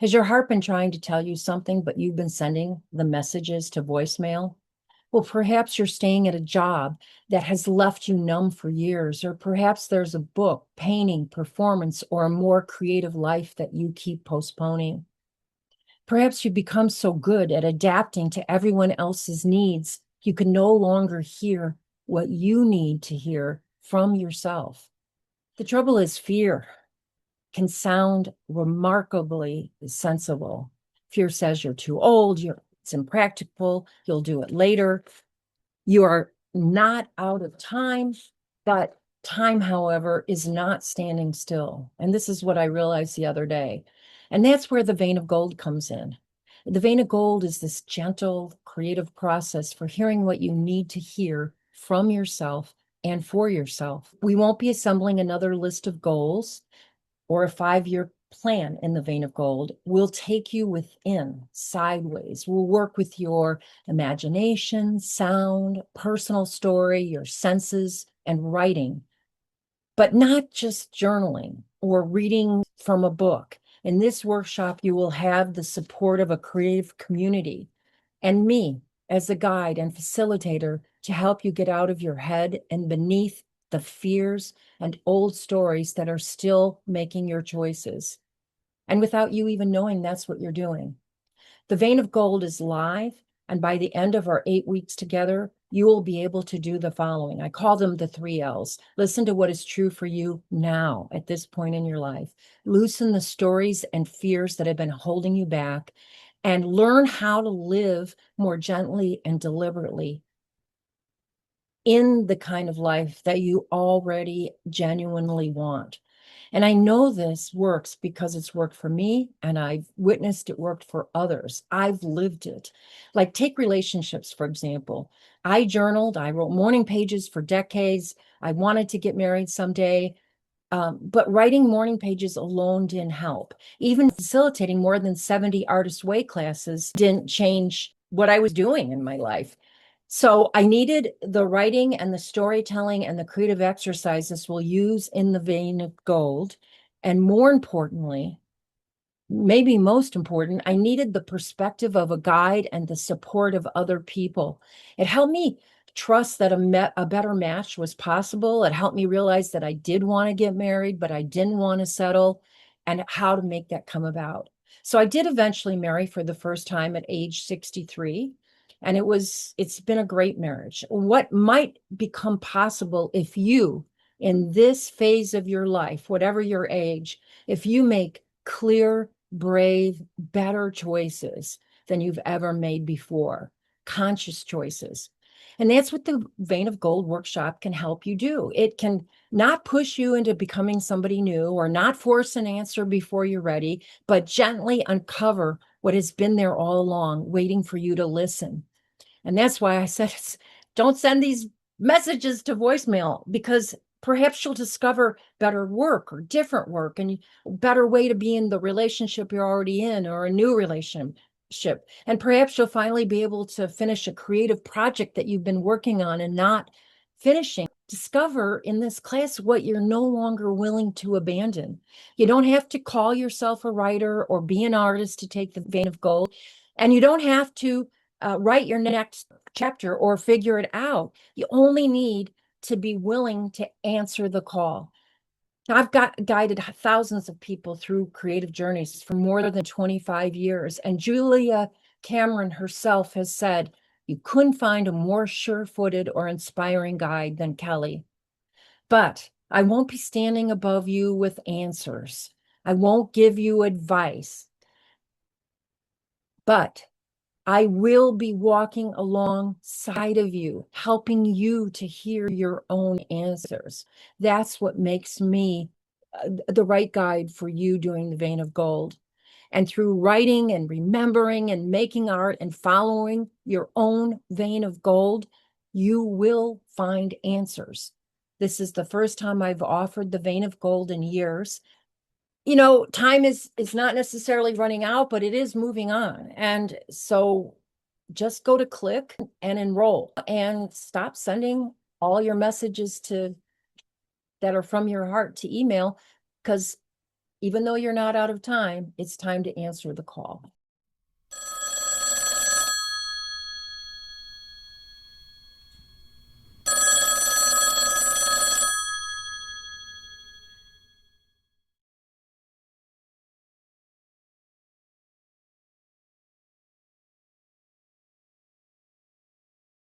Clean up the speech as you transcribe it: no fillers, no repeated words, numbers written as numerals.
Has your heart been trying to tell you something, but you've been sending the messages to voicemail? Well, perhaps you're staying at a job that has left you numb for years, or perhaps there's a book, painting, performance, or a more creative life that you keep postponing. Perhaps you become so good at adapting to everyone else's needs, you can no longer hear what you need to hear from yourself. The trouble is, fear can sound remarkably sensible. Fear says you're too old, it's impractical, you'll do it later. You are not out of time, but time, however, is not standing still. And this is what I realized the other day. And that's where the vein of gold comes in. The vein of gold is this gentle, creative process for hearing what you need to hear from yourself and for yourself. We won't be assembling another list of goals or a 5-year plan in the vein of gold. Will take you within, sideways. We'll work with your imagination, sound, personal story, your senses, and writing, but not just journaling or reading from a book. In this workshop, you will have the support of a creative community and me as a guide and facilitator to help you get out of your head and beneath the fears and old stories that are still making your choices. And without you even knowing that's what you're doing. The Vein of Gold is live. And by the end of our 8 weeks together, you will be able to do the following. I call them the 3 L's. Listen to what is true for you now at this point in your life. Loosen the stories and fears that have been holding you back and learn how to live more gently and deliberately in the kind of life that you already genuinely want. And I know this works because it's worked for me and I've witnessed it worked for others. I've lived it. Like, take relationships, for example. I journaled, I wrote morning pages for decades. I wanted to get married someday. But writing morning pages alone didn't help. Even facilitating more than 70 Artist Way classes didn't change what I was doing in my life. So I needed the writing and the storytelling and the creative exercises we'll use in the vein of gold. And more importantly, maybe most important, I needed the perspective of a guide and the support of other people. It helped me trust that a better match was possible. It helped me realize that I did want to get married, but I didn't want to settle, and how to make that come about. So I did eventually marry for the first time at age 63. And it's been a great marriage. What might become possible if you, in this phase of your life, whatever your age, if you make clear, brave, better choices than you've ever made before, conscious choices. And that's what the Vein of Gold workshop can help you do. It can not push you into becoming somebody new or not force an answer before you're ready, but gently uncover what has been there all along, waiting for you to listen. And that's why I said, don't send these messages to voicemail, because perhaps you'll discover better work or different work and a better way to be in the relationship you're already in, or a new relationship. And perhaps you'll finally be able to finish a creative project that you've been working on and not finishing. Discover in this class what you're no longer willing to abandon. You don't have to call yourself a writer or be an artist to take the Vein of Gold. And you don't have to write your next chapter or figure it out. You only need to be willing to answer the call. I've guided thousands of people through creative journeys for more than 25 years. And Julia Cameron herself has said, you couldn't find a more sure-footed or inspiring guide than Kelly. But I won't be standing above you with answers. I won't give you advice. But I will be walking alongside of you, helping you to hear your own answers. That's what makes me the right guide for you doing the Vein of Gold. And through writing and remembering and making art and following your own vein of gold, you will find answers. This is the first time I've offered the Vein of Gold in years. Time is not necessarily running out, but it is moving on. And so just go to click and enroll and stop sending all your messages that are from your heart to email, because even though you're not out of time, it's time to answer the call.